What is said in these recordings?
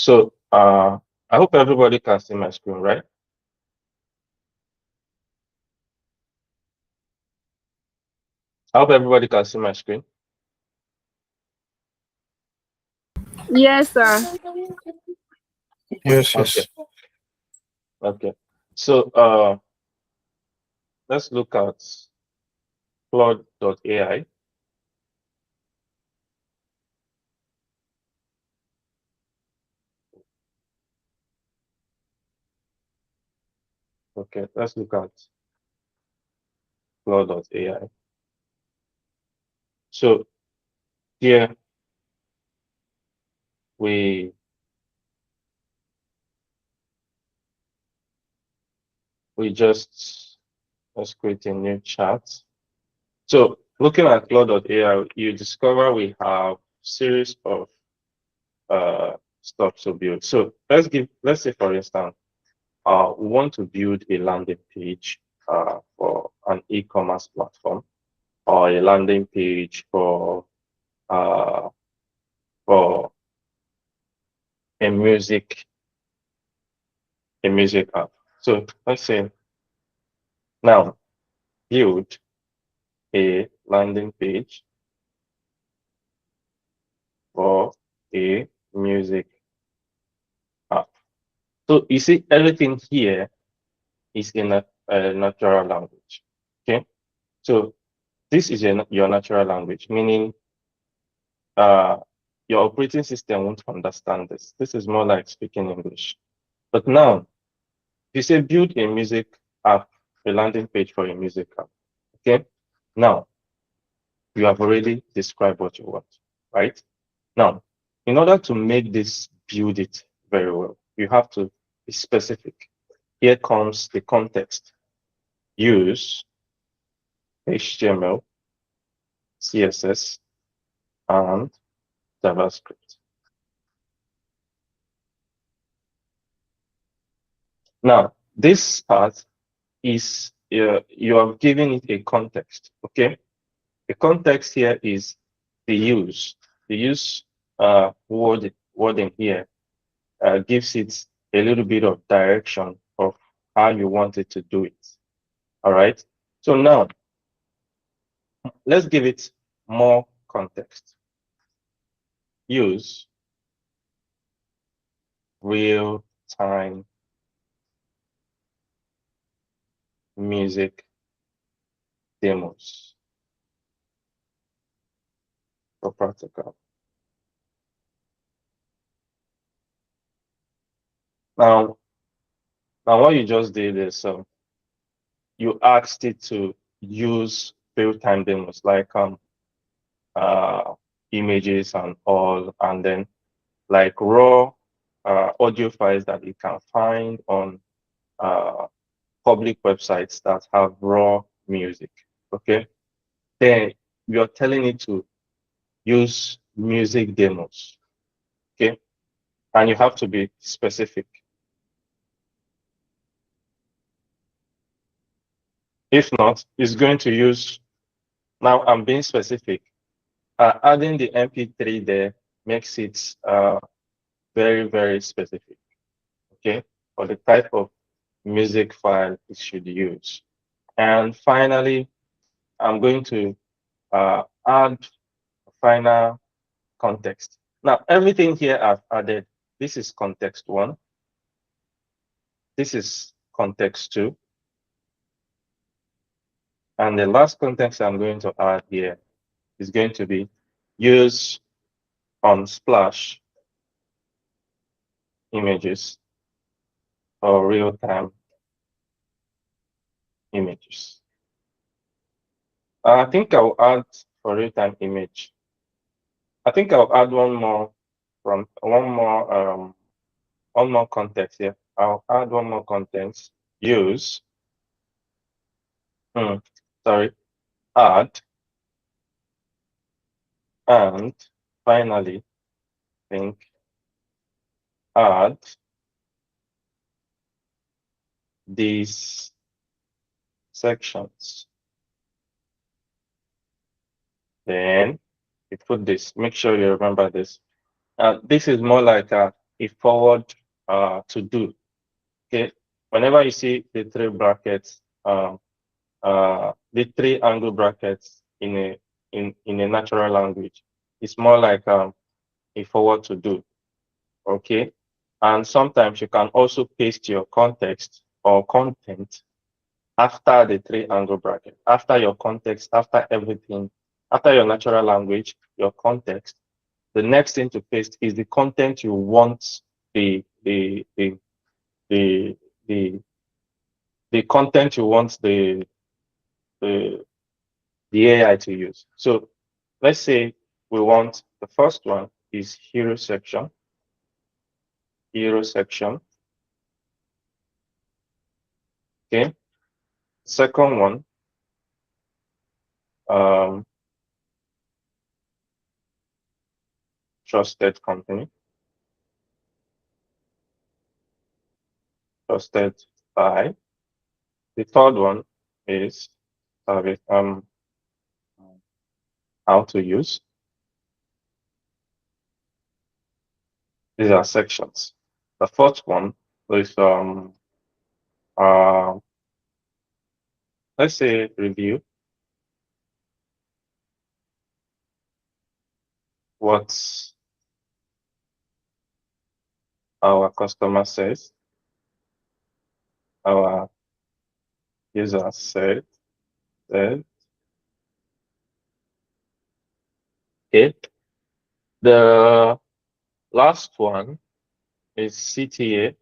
So I hope everybody can see my screen, right? I hope everybody can see my screen. Yes, sir. Yes, Okay, yes. okay. So let's look at Claude.ai. Okay, let's look at Claude.ai. So here we just let's create a new chat. So looking at Claude.ai, you discover we have series of stuff to build. So let's say for instance, we want to build a landing page for an e-commerce platform, or a landing page uh, for a music app. So let's say now build a landing page for a music app. So you see everything here is in a natural language. Okay, so this is your natural language, meaning uh, your operating system won't understand this. This is more like speaking English. But now, if you say build a music app, a landing page for a music app, okay? Now, you have already described what you want, right? Now, in order to make this build it very well, you have to be specific. Here comes the context. Use HTML, CSS, and JavaScript. Now, this part is you have given it a context, okay? The context here is the use. The use wording here gives it a little bit of direction of how you want it to do it. All right. So now let's give it more context. Use real-time music demos for practical. Now, what you just did is you asked it to use real-time demos like uh, images and all, and then like raw audio files that you can find on uh, public websites that have raw music. Okay, then you're telling it to use music demos. Okay, and you have to be specific. If not, it's going to use. Now I'm being specific. Adding the MP3 there makes it very, very specific, okay, for the type of music file it should use. And finally, I'm going to add final context. Now, everything here I've added, this is context 1, this is context 2, and the last context I'm going to add here is going to be use Unsplash images or real-time images. I think I'll add for real-time image. I think I'll add one more context here. I'll add one more context. Use. Sorry. Add. And finally, think add these sections. Then you put this. Make sure you remember this. This is more like a forward to do. Okay, whenever you see the three brackets, the three angle brackets in a natural language, it's more like a forward to do. Okay, and sometimes you can also paste your context or content after the three angle bracket, after your context, after everything, after your natural language, your context. The next thing to paste is the content you want the the the content you want the the AI to use. So let's say we want the first one is hero section, hero section. Okay. Second one, um, trusted company, trusted by. The third one is service, how to use. These are sections. The fourth one is uh, let's say review. What our customer says, our user said. Okay. The last one is CTA.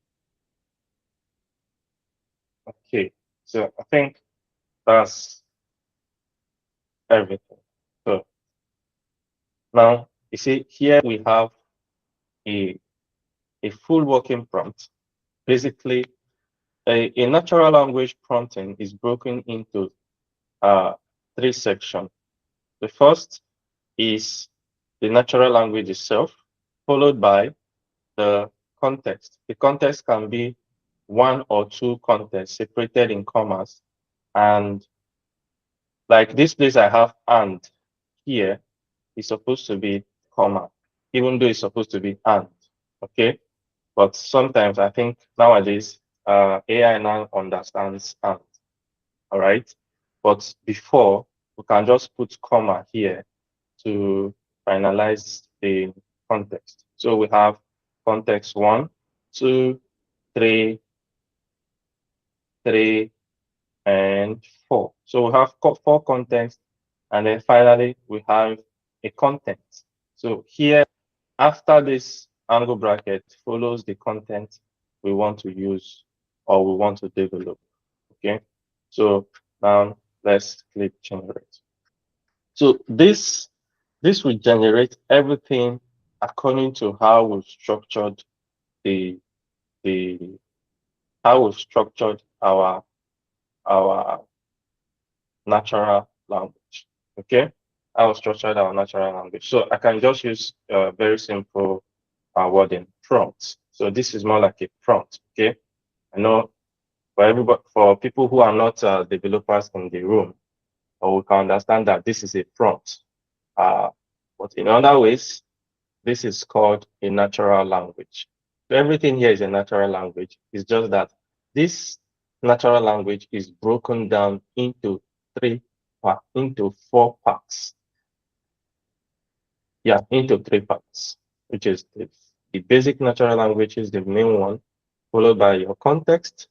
Okay. So I think that's everything. So now you see here we have a full working prompt. Basically, a natural language prompting is broken into three sections. The first is the natural language itself, followed by the context. The context can be one or two contexts separated in commas. And like this place I have and here is supposed to be comma, even though it's supposed to be and. Okay. But sometimes I think nowadays AI now understands and. All right. But before we can just put comma here to finalize the context. So we have context 1, 2, 3, 3, and 4. So we have 4 contexts, and then finally we have a content. So here, after this angle bracket follows the content we want to use or we want to develop. Okay. So now let's click generate. So this will generate everything according to how we've structured the the how we've structured our natural language. Okay, how we've structured our natural language. So I can just use very simple wording prompt. So this is more like a prompt. Okay, I know for everybody, for people who are not developers in the room, or we can understand that this is a prompt. But in other ways, this is called a natural language. So everything here is a natural language. It's just that this natural language is broken down into into 4 parts. Yeah, into 3 parts, which is the basic natural language is the main one, followed by your context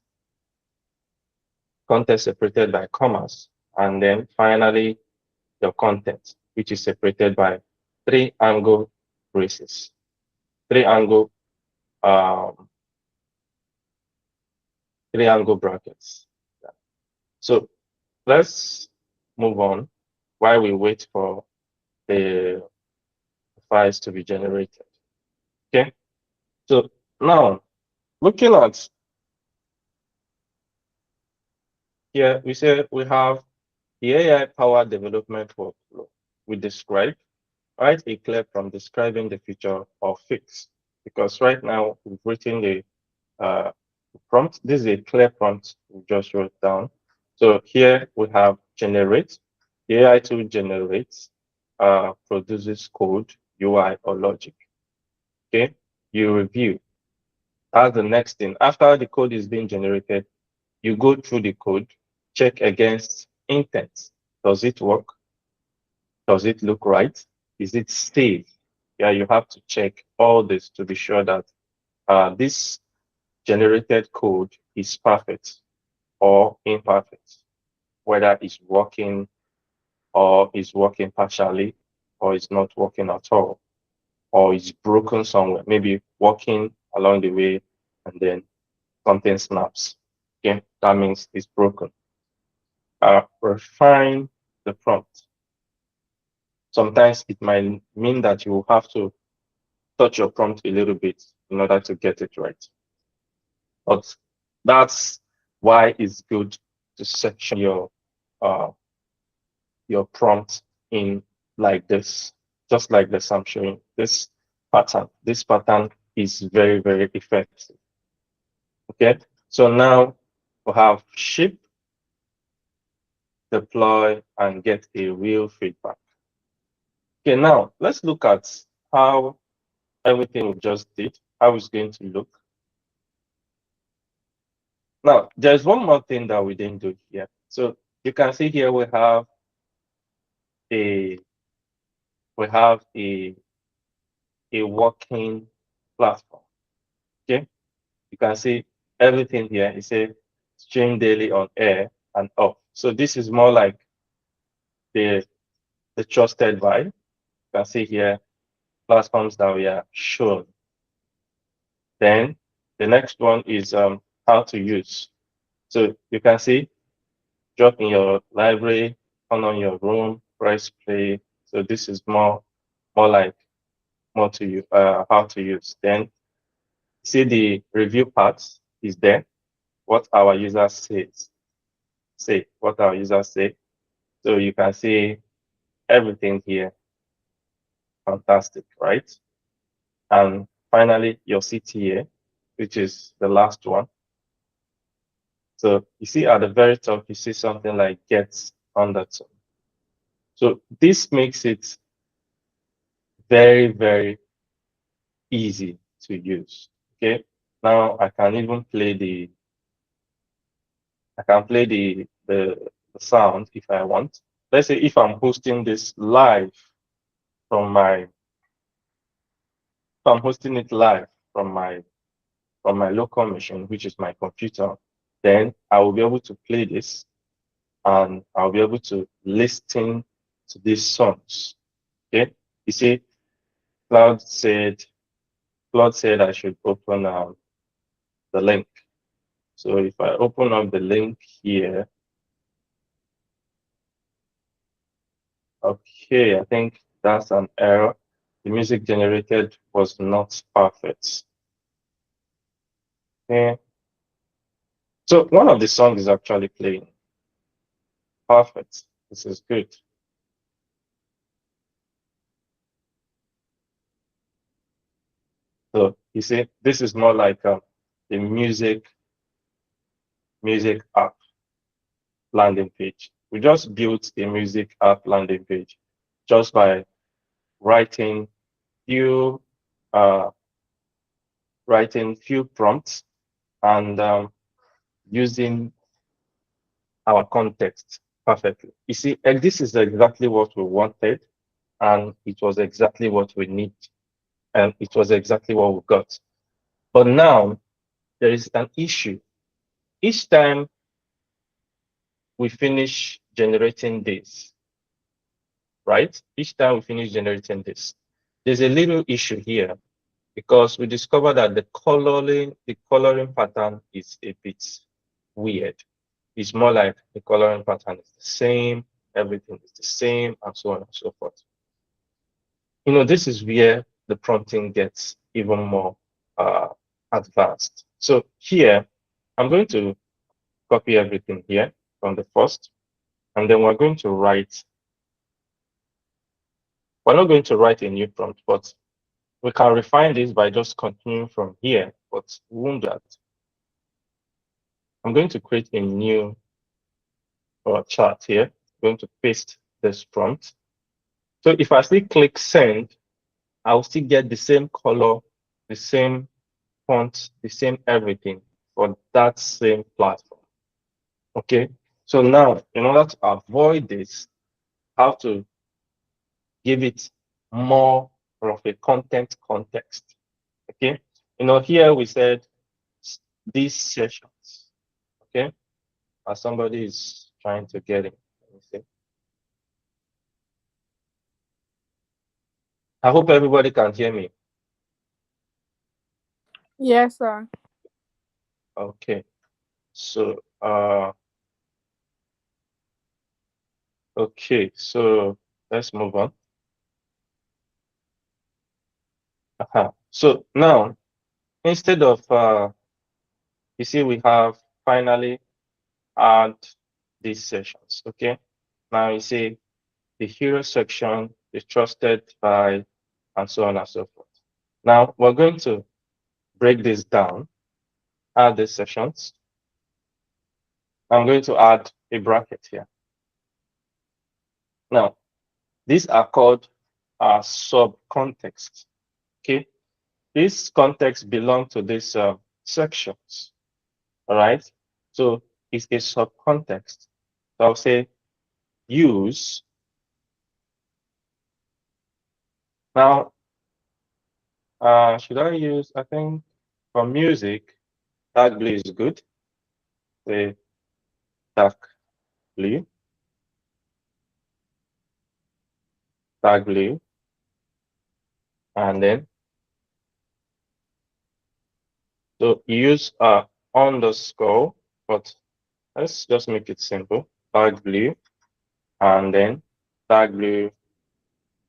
separated by commas, and then finally your content, which is separated by 3 angle braces, 3 angle um, 3 angle brackets. Yeah. So let's move on while we wait for the files to be generated. Okay. So now looking at here, we say we have the AI powered development workflow. We describe, write a clear prompt describing the feature of fix. Because right now we've written the prompt. This is a clear prompt we just wrote down. So here we have generate. The AI tool generates, produces code, UI, or logic. Okay. You review. That's the next thing. After the code is being generated, you go through the code, check against intents. Does it work? Does it look right? Is it safe? Yeah, you have to check all this to be sure that this generated code is perfect or imperfect, whether it's working or is working partially or is not working at all, or is broken somewhere, maybe working along the way and then something snaps. Okay, that means it's broken. Refine the prompt. Sometimes it might mean that you will have to touch your prompt a little bit in order to get it right. But that's why it's good to section uh, your prompt in like this, just like this I'm showing this pattern. This pattern is very, very effective. Okay, so now we have ship, deploy, and get a real feedback. Okay, now let's look at how everything we just did, how it's going to look. Now, there's one more thing that we didn't do here. So you can see here a we have a working platform. Okay, you can see everything here. It says stream daily on air and off. So this is more like the trusted vibe. You can see here platforms that we are shown. Then the next one is how to use. So you can see drop in your library, turn on your room, press play. So this is more like more to you how to use. Then see the review part is there. What our users say what our users say. So you can see everything here. Fantastic, right? And finally, your CTA, which is the last one. So you see at the very top, you see something like get undertone. So this makes it very, very easy to use. Okay. Now I can even play the sound if I want. Let's say if I'm hosting this live from my, if I'm hosting it live from my local machine, which is my computer, then I will be able to play this and I'll be able to listen to these songs. Okay. You see, Cloud said I should open the link. So if I open up the link here, okay, I think that's an error. The music generated was not perfect. Okay. So one of the songs is actually playing. Perfect. This is good. So you see, this is more like the music app landing page. We just built a music app landing page just by writing few uh, few prompts and using our context perfectly. You see, this is exactly what we wanted, and it was exactly what we need, and it was exactly what we got. But now there is an issue. Each time we finish generating this, right? Each time we finish generating this, there's a little issue here because we discovered that the coloring pattern is a bit weird. It's more like the coloring pattern is the same, everything is the same, and so on and so forth. This is where the prompting gets even more advanced. So here, I'm going to copy everything here from the first, and then we're going to write. We're not going to write a new prompt, but we can refine this by just continuing from here, but we won't do that. I'm going to create a new chart here. I'm going to paste this prompt. So if I still click send, I'll still get the same color, the same font, the same everything for that same platform. Okay. So now, in order to avoid this, how to give it more of a content context. Okay. Here we said these sessions. Okay. As somebody is trying to get it. Let me see. I hope everybody can hear me. Yes, sir. Okay. So, okay. So let's move on. So now, instead of, you see, we have finally add these sessions. Okay. Now you see the hero section, the trusted by, and so on and so forth. Now we're going to break this down, add these sessions. I'm going to add a bracket here. Now, these are called sub-context. Okay. These contexts belong to these sections. All right. So it's a sub-context. So I'll say use. Now, should I use, I think for music, dark blue is good. Say dark blue, and then so use underscore, but let's just make it simple. Dark blue, and then dark blue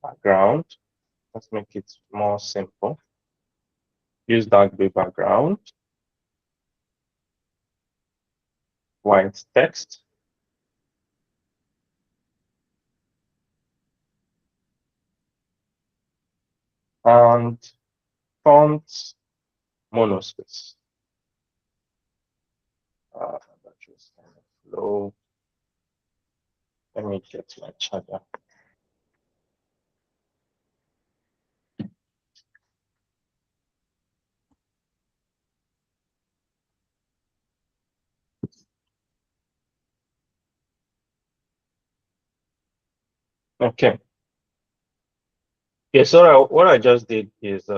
background. Let's make it more simple. Use dark blue background, white text, and font monospace. That was kind of low. Let me get my charger. Okay. Okay, so what I just did is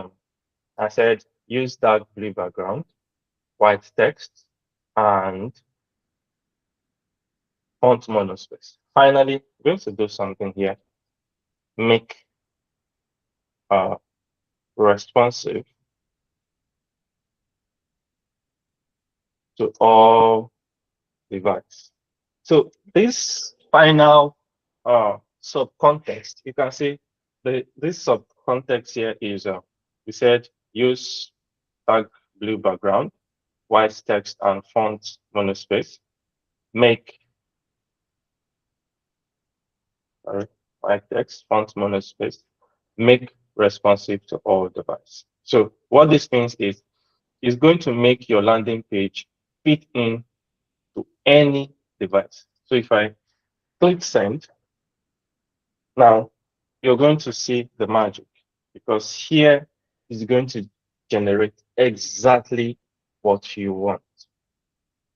I said use dark blue background, white text, and font monospace. Finally, I'm going to do something here. Make responsive to all devices. So this final subcontext, you can see this subcontext here is we said use dark blue background, white text, and font monospace. Make white text, font monospace. Make responsive to all devices. So what this means is it's going to make your landing page fit in to any device. So if I click send, now you're going to see the magic, because here is going to generate exactly what you want.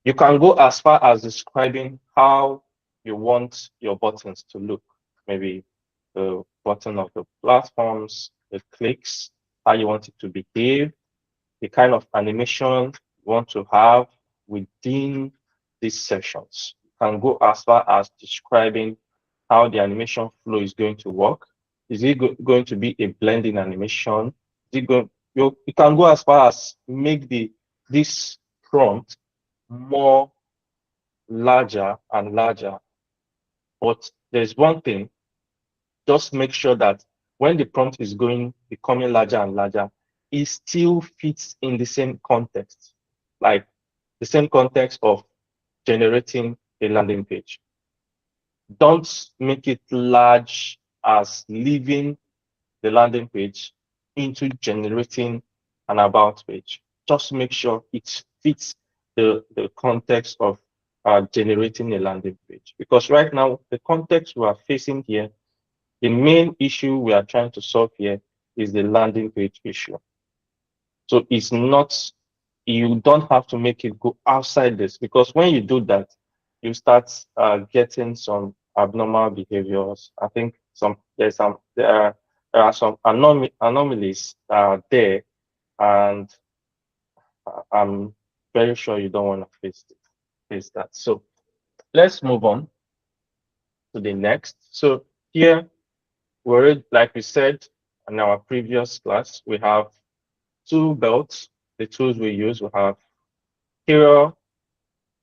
You can go as far as describing how you want your buttons to look. Maybe the button of the platforms, the clicks, how you want it to behave, the kind of animation you want to have within these sessions. You can go as far as describing how the animation flow is going to work. Is it going to be a blending animation? Is it going, you can go as far as make this prompt more larger and larger. But there's one thing, just make sure that when the prompt is becoming larger and larger, it still fits in the same context, like the same context of generating a landing page. Don't make it large as leaving the landing page into generating an about page. Just make sure it fits the context of generating a landing page. Because right now, the context we are facing here, the main issue we are trying to solve here is the landing page issue. So it's not, you don't have to make it go outside this, because when you do that, you start getting some abnormal behaviors. I think there are some anomalies there, and I'm very sure you don't want to face that. So let's move on to the next. So here, like we said in our previous class, we have two belts. The tools we use, we have Kira.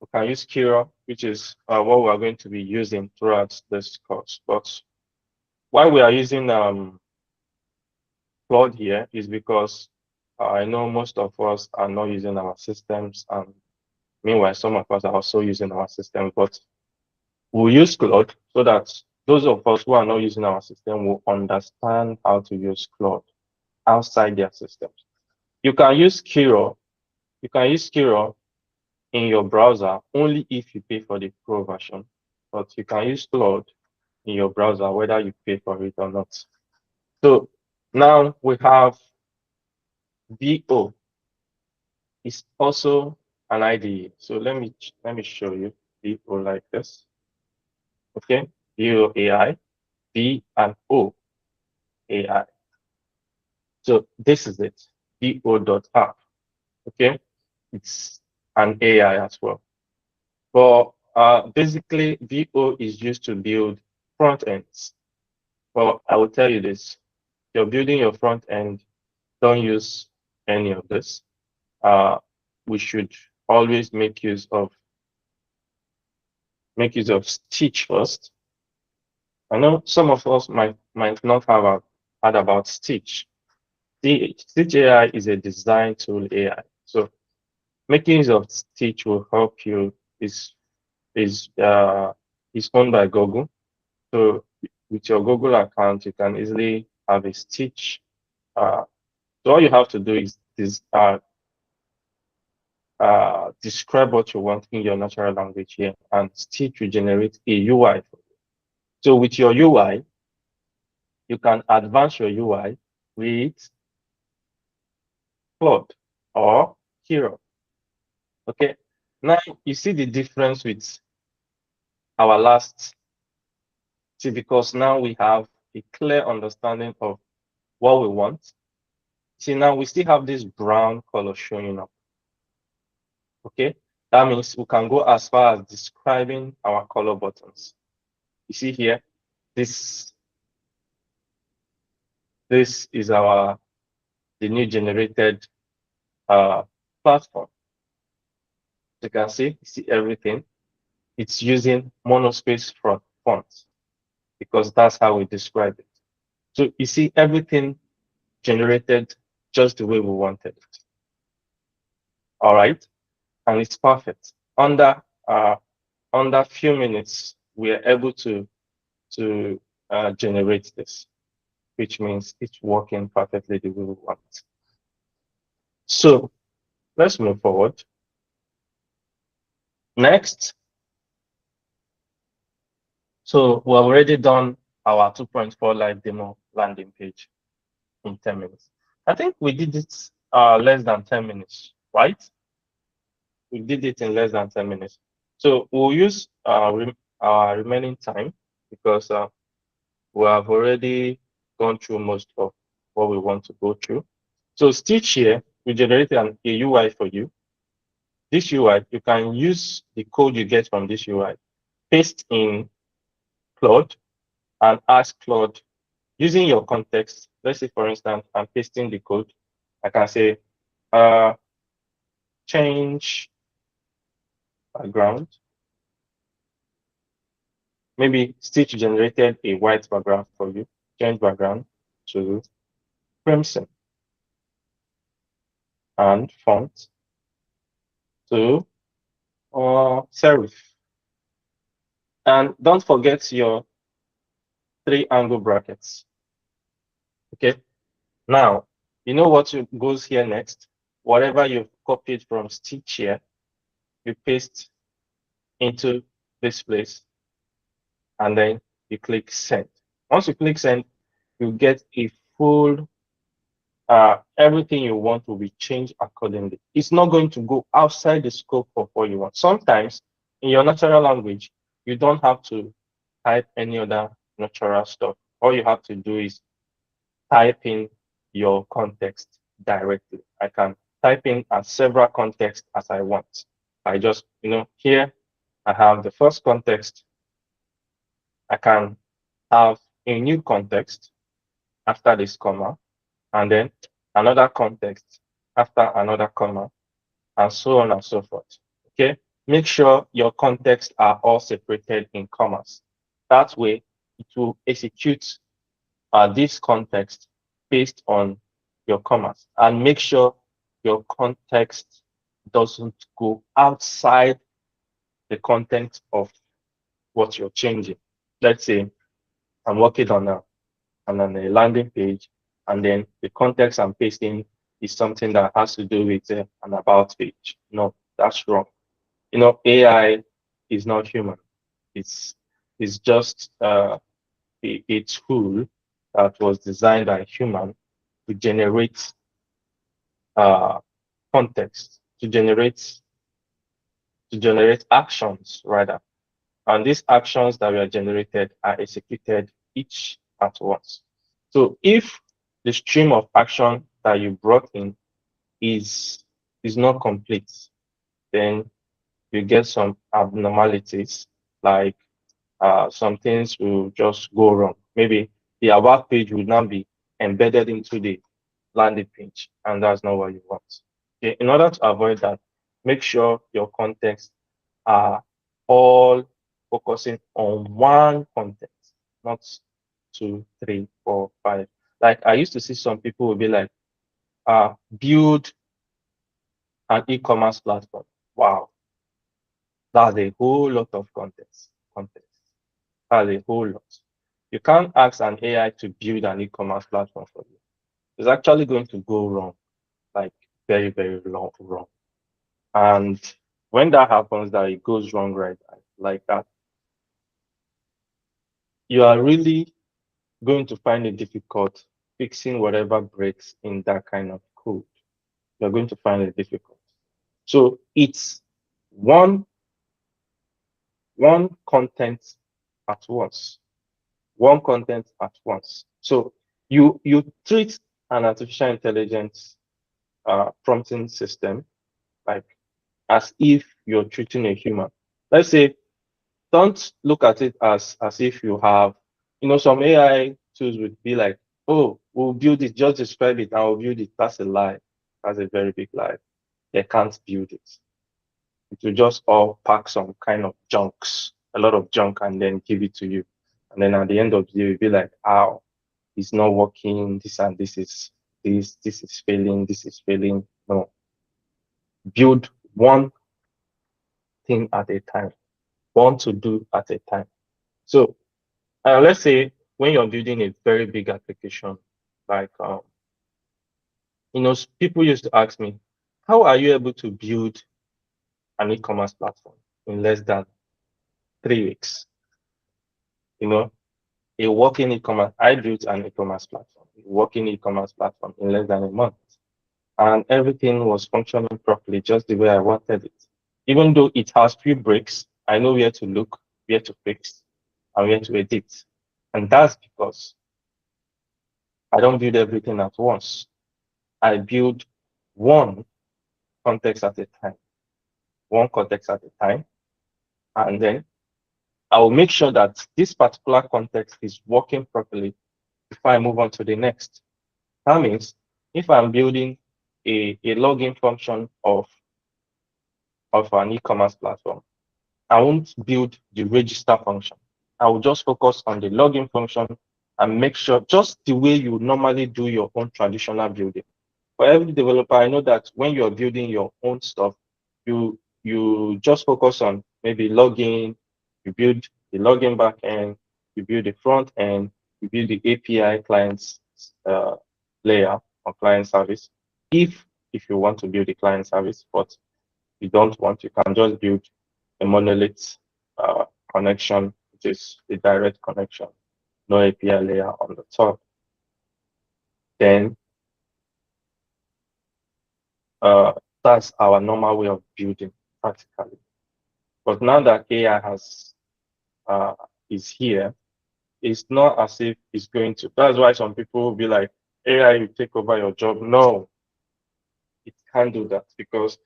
We can use Kira, which is what we are going to be using throughout this course. But why we are using Claude here is because I know most of us are not using our systems, and meanwhile, some of us are also using our system. But we'll use Claude so that those of us who are not using our system will understand how to use Claude outside their systems. You can use Kira. You can use Kira in your browser only if you pay for the pro version, but you can use Claude in your browser whether you pay for it or not. So now we have VO. It's also an IDE. So let me show you VO like this. Okay, VO AI, V and O AI. So this is it, VO.app. Okay, it's an AI as well. But basically, VO is used to build front ends. But I will tell you this: you're building your front end, don't use any of this. We should always make use of Stitch first. I know some of us might not have heard about Stitch. The Stitch AI is a design tool AI. So making use of Stitch will help you. Is is owned by Google. So with your Google account, you can easily have a Stitch. So all you have to do is describe what you want in your natural language here, and Stitch will generate a UI. So with your UI, you can advance your UI with Claude or Hero. Okay. Now you see the difference with our last. See, because now we have a clear understanding of what we want. See, now we still have this brown color showing up. Okay, that means we can go as far as describing our color buttons. You see here, this is the new generated platform. You can see everything. It's using monospace fonts because that's how we describe it. So you see everything generated just the way we wanted it. All right, and it's perfect. Under few minutes, we are able to generate this, which means it's working perfectly the way we want. So let's move forward. Next, so we've already done our 2.4 live demo landing page in 10 minutes. I think we did it less than 10 minutes, right? We did it in less than 10 minutes. So we'll use our remaining time because we have already gone through most of what we want to go through. So Stitch here, we generated a UI for you. This UI, you can use the code you get from this UI, paste in Claude, and ask Claude, using your context. Let's say, for instance, I'm pasting the code. I can say, change background. Maybe Stitch generated a white background for you. Change background to crimson and font to serif. And don't forget your 3-angle brackets. Okay. Now, you know what goes here next? Whatever you've copied from Stitch here, you paste into this place, and then you click send. Once you click send, you get a full everything you want will be changed accordingly. It's not going to go outside the scope of what you want. Sometimes in your natural language, you don't have to type any other natural stuff. All you have to do is type in your context directly. I can type in as several contexts as I want. I just, here I have the first context. I can have a new context after this comma, and then another context after another comma, and so on and so forth. Okay. Make sure your contexts are all separated in commas. That way, it will execute this context based on your commas, and make sure your context doesn't go outside the content of what you're changing. Let's say I'm working on a landing page, and then the context I'm pasting is something that has to do with an about page. No, that's wrong. AI is not human. It's it's just a tool that was designed by a human to generate uh, context, to generate actions rather. And these actions that were generated are executed each at once. So if the stream of action that you brought in is is not complete, then you get some abnormalities, like some things will just go wrong. Maybe the about page will now be embedded into the landing page, and that's not what you want. Okay, in order to avoid that, make sure your contexts are all focusing on one context, not two, three, four, five. Like I used to see some people will be like, build an e-commerce platform. Wow, that's a whole lot of context. That's a whole lot. You can't ask an AI to build an e-commerce platform for you. It's actually going to go wrong, like very, very wrong. And when that happens, that it goes wrong like that, you are really going to find it difficult fixing whatever breaks in that kind of code. You're going to find it difficult. So it's one one content at once. One content at once. So you treat an artificial intelligence prompting system like as if you're treating a human. Let's say, don't look at it as if you have, some AI tools would be like, oh, we'll build it, just describe it, and we'll build it. That's a lie. That's a very big lie. They can't build it. It will just all pack some kind of junks, a lot of junk, and then give it to you. And then at the end of the day, you'll be like, "Ow, it's not working. This and this is failing. This is failing." No, build one thing at a time, one to do at a time. So let's say when you're building a very big application, like people used to ask me, how are you able to build an e-commerce platform in less than 3 weeks? You know, a working e-commerce, I built an e-commerce platform, a working e-commerce platform in less than a month. And everything was functioning properly, just the way I wanted it. Even though it has few breaks, I know where to look, where to fix, and where to edit. And that's because I don't build everything at once. I build one context at a time, one context at a time, and then I will make sure that this particular context is working properly before I move on to the next. That means if I'm building a login function of an e-commerce platform, I won't build the register function. I will just focus on the login function and make sure, just the way you normally do your own traditional building. For every developer, I know that when you're building your own stuff, you just focus on maybe login, you build the login backend, you build the front end, you build the API clients layer or client service. If you want to build a client service, but you don't want, you can just build a monolith connection, which is a direct connection, no API layer on the top. Then Uh, that's our normal way of building practically. But now that AI has uh, is here, it's not as if it's going to. That's why some people will be like, AI will take over your job. No, it can't do that because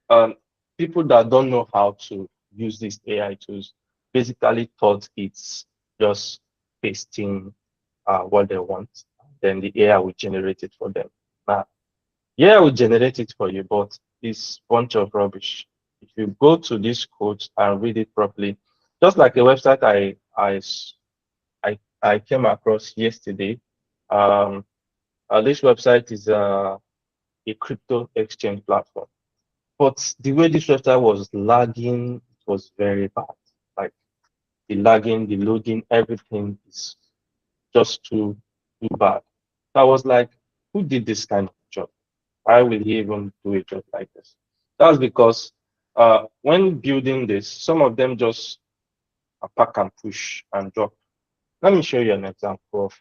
um, people that don't know how to use these AI tools basically thought it's just pasting what they want, then the AI will generate it for them. Now, yeah, will generate it for you, but it's bunch of rubbish. If you go to this code and read it properly, just like a website I came across yesterday. Um, this website is a crypto exchange platform, but the way this website was lagging was very bad. Like the lagging, the loading, everything is just too bad. So I was like, who did this kind of job? Why will he even do a job like this? That's because when building this, some of them just pack and push and drop. Let me show you an example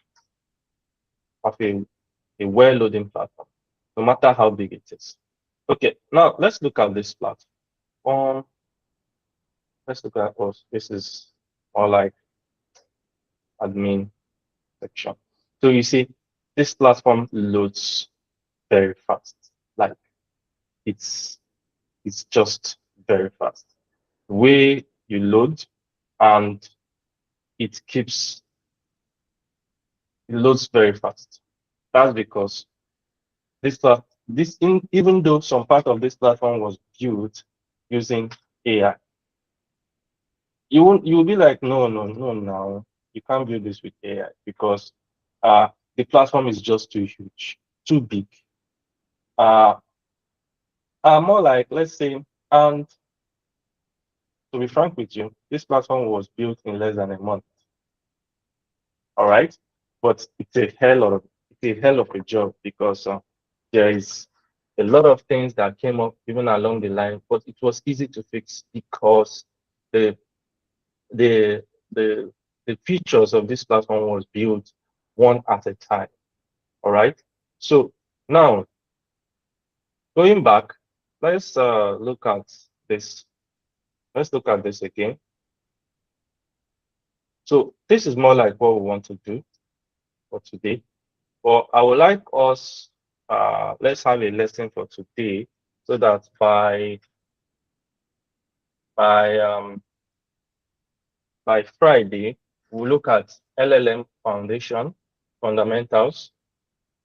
of a well-loading platform, no matter how big it is. Okay, now let's look at this platform. Let's look at us. This is more like admin section. So you see, this platform loads very fast. Like it's it's just very fast. The way you load and it loads very fast. That's because even though some part of this platform was built using AI, you'll be like, no, you can't build this with AI because the platform is just too huge, too big. Uh, more like, let's say, and to be frank with you, this platform was built in less than a month. All right, but it's a hell of a job because there is a lot of things that came up even along the line, but it was easy to fix because the the the the features of this platform was built one at a time. All right. So now going back, let's look at this. Let's look at this again. So this is more like what we want to do for today. But I would like us let's have a lesson for today so that by um by Friday we'll look at LLM foundation fundamentals,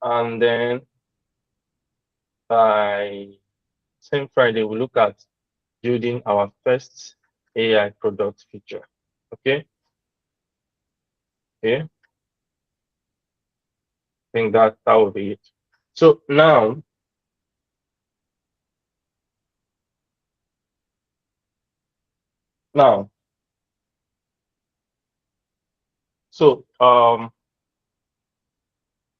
and then by same Friday we'll look at building our first AI product feature. Okay, okay. I think that will be it. So now, so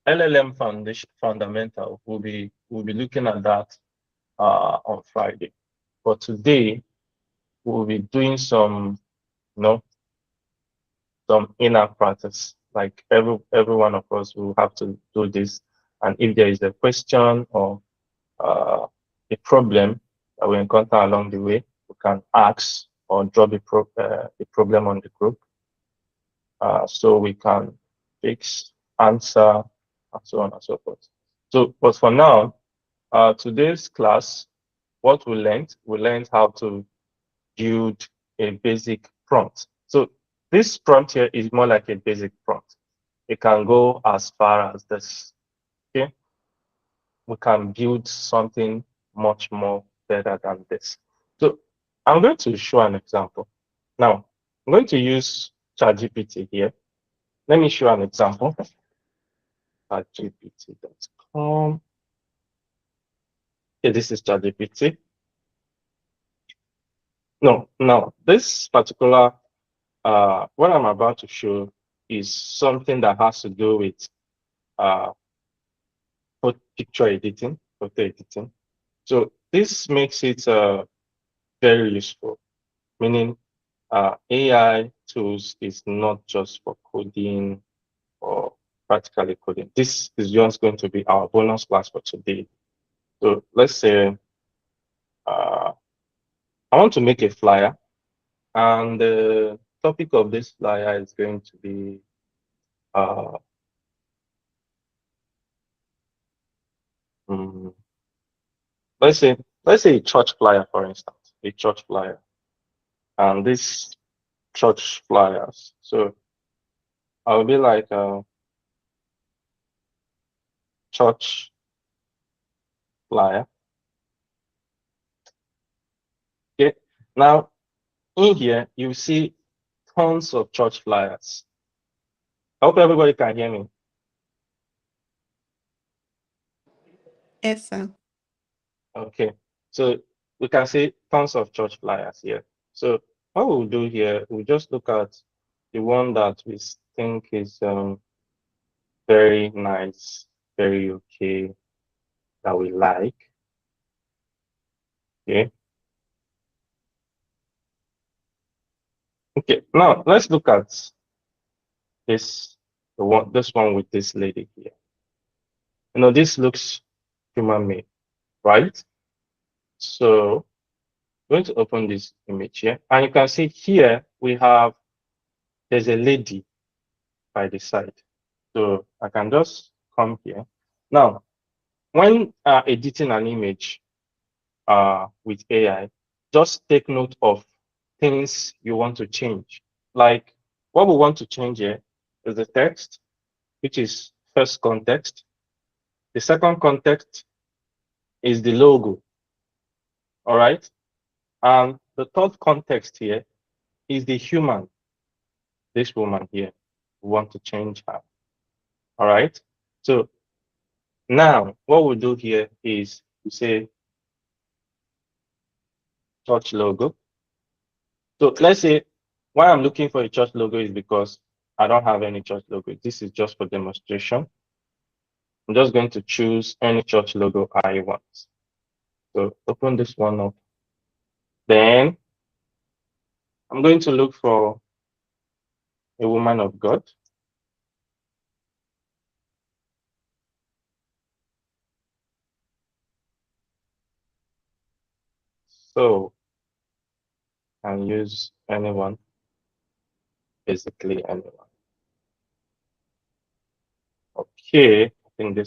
LLM foundation fundamental, we'll be looking at that on Friday. But today we'll be doing you know, some inner practice. Like every one of us will have to do this. And if there is a question or a problem that we encounter along the way, we can ask or drop a problem on the group, so we can fix, answer, and so on and so forth. So, but for now, today's class, what we learned how to build a basic prompt. So this prompt here is more like a basic prompt. It can go as far as this. Okay, we can build something much more better than this. So I'm going to show an example. Now, I'm going to use ChatGPT here. Let me show an example. ChatGPT.com. Okay, this is ChatGPT. No, now this particular what I'm about to show is something that has to do with uh, picture editing, photo editing. So this makes it very useful, meaning AI tools is not just for coding or practically coding. This is just going to be our bonus class for today. So let's say I want to make a flyer, and the topic of this flyer is going to be uh, mm, let's say a church flyer, for instance, a church flyer, and this church flyers. So I'll be like church flyer. Okay. Now in here you see tons of church flyers. I hope everybody can hear me. Yes, sir. Okay. So we can see tons of church flyers here. So what we'll do here, we'll just look at the one that we think is very nice, very okay, that we like. Okay. Okay. Now let's look at this one with this lady here. You know, this looks human made, right? So I'm going to open this image here, and you can see here there's a lady by the side. So I can just come here. Now, when editing an image with AI, just take note of things you want to change. Like what we want to change here is the text, which is first context. The second context is the logo. All right. And the third context here is the human, this woman here. We want to change her. All right. So now what we'll do here is we say church logo. So let's say why I'm looking for a church logo is because I don't have any church logo. This is just for demonstration. I'm just going to choose any church logo I want. So open this one up. Then I'm going to look for a woman of God. So and use anyone, basically anyone. Okay, I think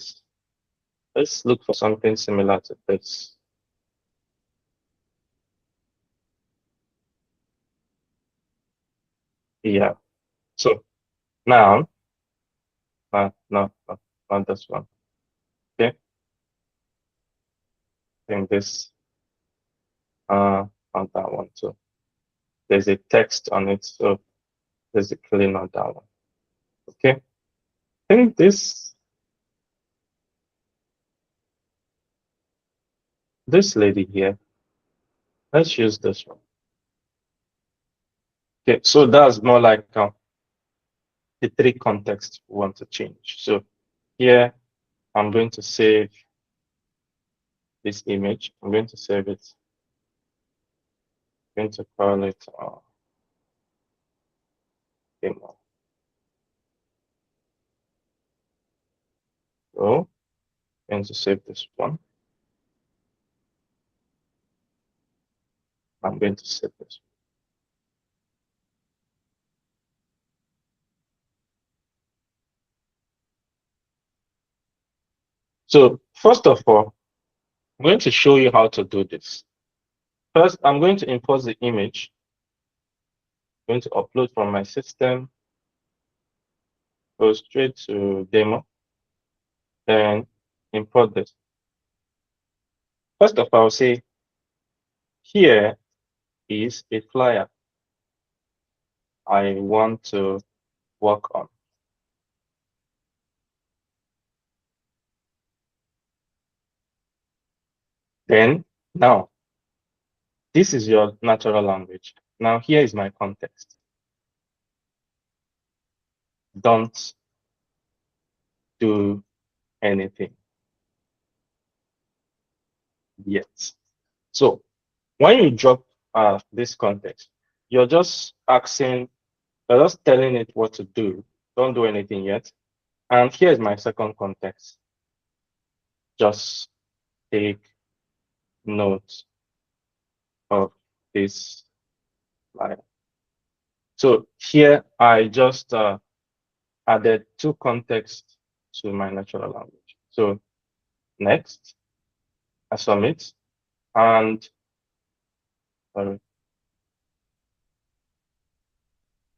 let's look for something similar to this. Yeah. So now, no, not this one. Okay. I think this, not that one too. There's a text on it, so basically not that one. Okay. I think this lady here, let's use this one. Okay, so that's more like the three contexts we want to change. So here, I'm going to save this image. I'm going to save it. I'm going to call it demo. So I'm going to save this one. I'm going to save this. So first of all, I'm going to show you how to do this. First, I'm going to import the image. I'm going to upload from my system, go straight to demo, then import this. First of all, say here is a flyer I want to work on. Then now, this is your natural language. Now here is my context. Don't do anything yet. So when you drop this context, you're just asking, you're just telling it what to do. Don't do anything yet. And here's my second context. Just take note of this line. So here I just added two contexts to my natural language. So next, I submit, and sorry,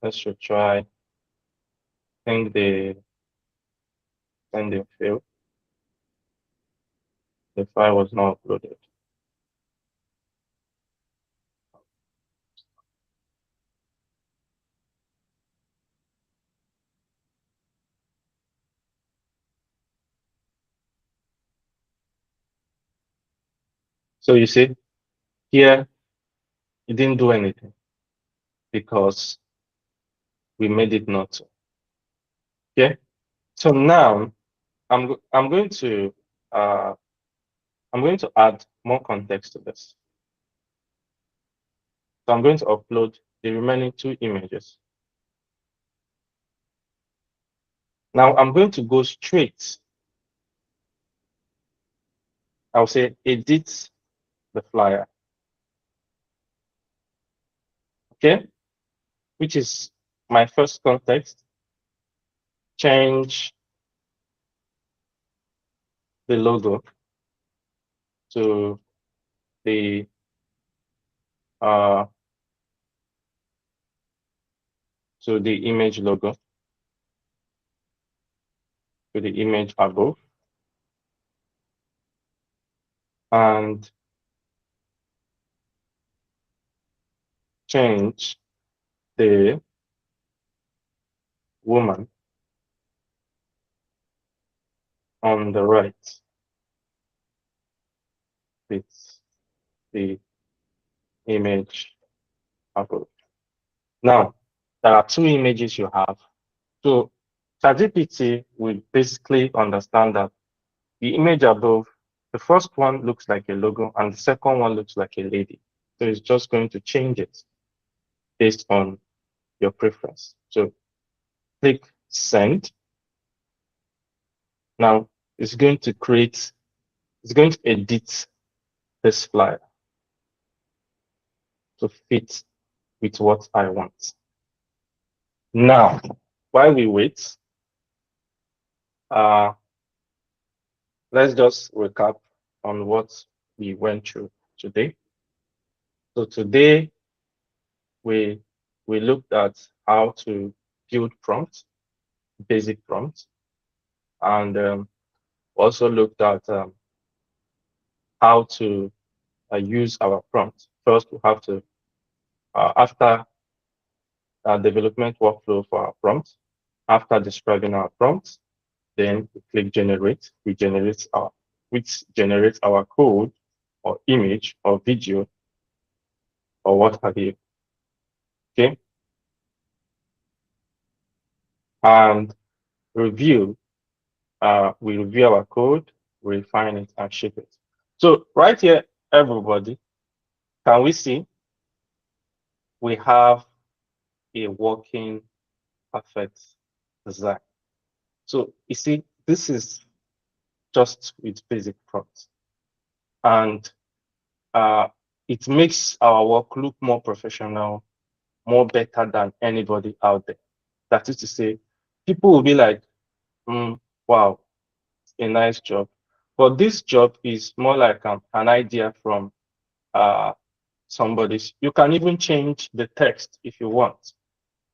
let's try. I think the sending failed. The file was not uploaded. So you see, here it didn't do anything because we made it not to. Okay. So now I'm going to add more context to this. So I'm going to upload the remaining two images. Now I'm going to go straight. I'll say edit the flyer. Okay, which is my first context. Change the logo to the image logo, to the image above, and change the woman on the right with the image above. Now, there are two images you have. So ChatGPT will basically understand that the image above, the first one looks like a logo and the second one looks like a lady. So it's just going to change it based on your preference. So click send. Now it's going to edit this flyer to fit with what I want. Now, while we wait, let's just recap on what we went through today. So today we looked at how to build prompts, basic prompts, and also looked at how to use our prompts. First, we have to, after development workflow for our prompts, after describing our prompts, then we click generate, which generates our code or image or video or what have you. Okay. And review, we review our code, refine it, and ship it. So right here, everybody, can we see we have a working perfect design? So you see, this is just with basic prompts, and it makes our work look more professional, more better than anybody out there. That is to say, people will be like, wow, a nice job. But this job is more like an idea from somebody's. You can even change the text if you want.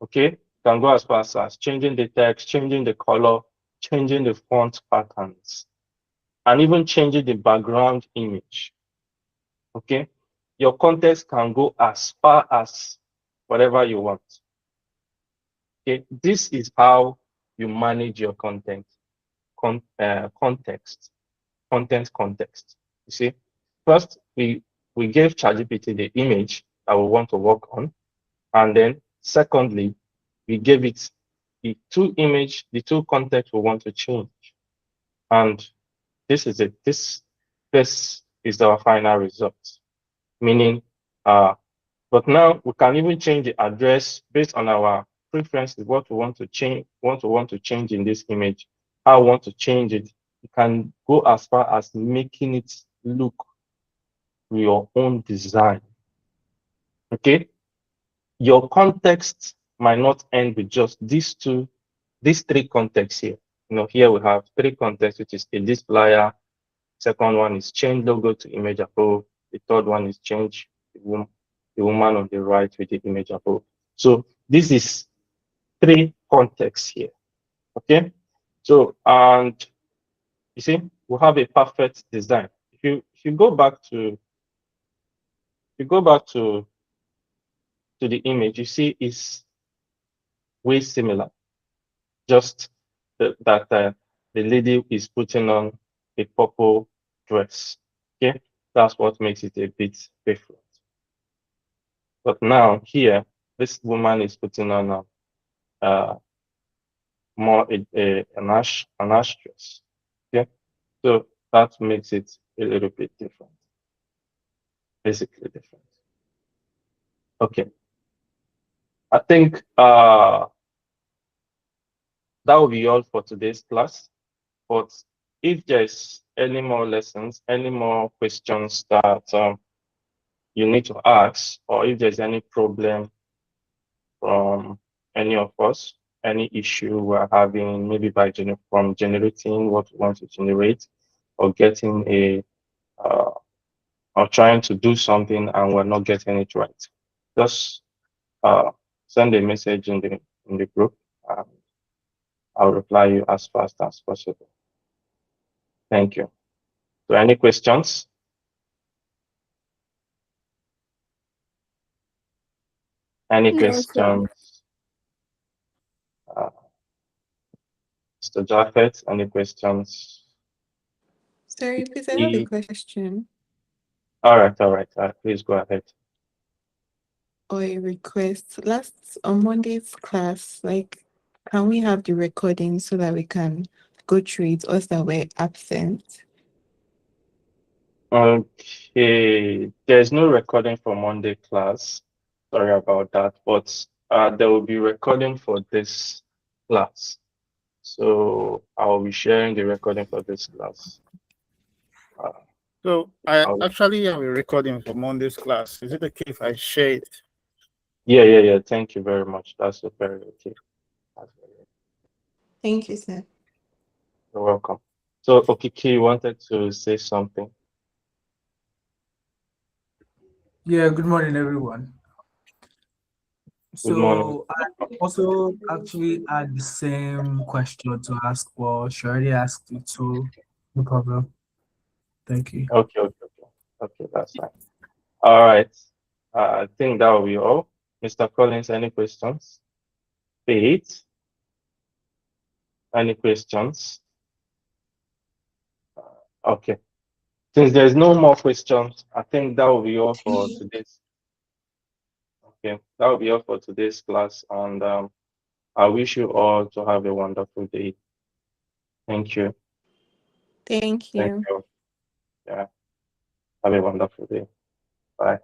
Okay, you can go as far as changing the text, changing the color, changing the font patterns, and even changing the background image. Okay, your context can go as far as whatever you want. Okay, this is how you manage your content, context. You see, first we gave ChatGPT the image that we want to work on, and then secondly, we gave it the two context we want to change, and this is it. This is our final result. Meaning, but now we can even change the address based on our preferences, what we want to change, in this image, how we want to change it. You can go as far as making it look your own design. Okay, your context might not end with just these three contexts here. Here we have three contexts, which is this flyer. Second one is change logo to image above. The third one is change the woman on the right with the image above. So this is three contexts here. Okay. So, and you see, we have a perfect design. If you go back to the image, you see it's way similar. Just that the lady is putting on a purple dress. Okay, that's what makes it a bit different. But now here, this woman is putting on more an ash dress. Okay, so that makes it a little bit different, basically different. Okay, I think that will be all for today's class. But if there's any more lessons, any more questions that you need to ask, or if there's any problem from any of us, any issue we're having, maybe from generating what we want to generate, or getting or trying to do something and we're not getting it right, just send a message in the group, and I'll reply you as fast as possible. Thank you. So any questions? Any No, sir. questions? Mr. Jaffet, any questions? Sorry, please, I have a question All right. Please go ahead. or a request. Last on Monday's class, like, can we have the recording so that we can go through it, us that were absent? Okay, there's no recording for Monday class. Sorry about that, but there will be recording for this class. So I will be sharing the recording for this class. So I actually have a recording for Monday's class. Is it okay if I share it? Yeah. Thank you very much. That's very okay. Thank you, sir. You're welcome. So Okiki, you wanted to say something? Yeah, good morning, everyone. Good morning. So I also actually had the same question to ask, but she already asked it, so no problem. Thank you. Okay, that's fine. All right. I think that will be all. Mr. Collins, any questions? Faith, any questions? Okay. Since there's no more questions, I think that will be all for today's. Okay, that will be all for today's class, and I wish you all to have a wonderful day. Thank you. Thank you. Thank you. Yeah. Have a wonderful day. Bye.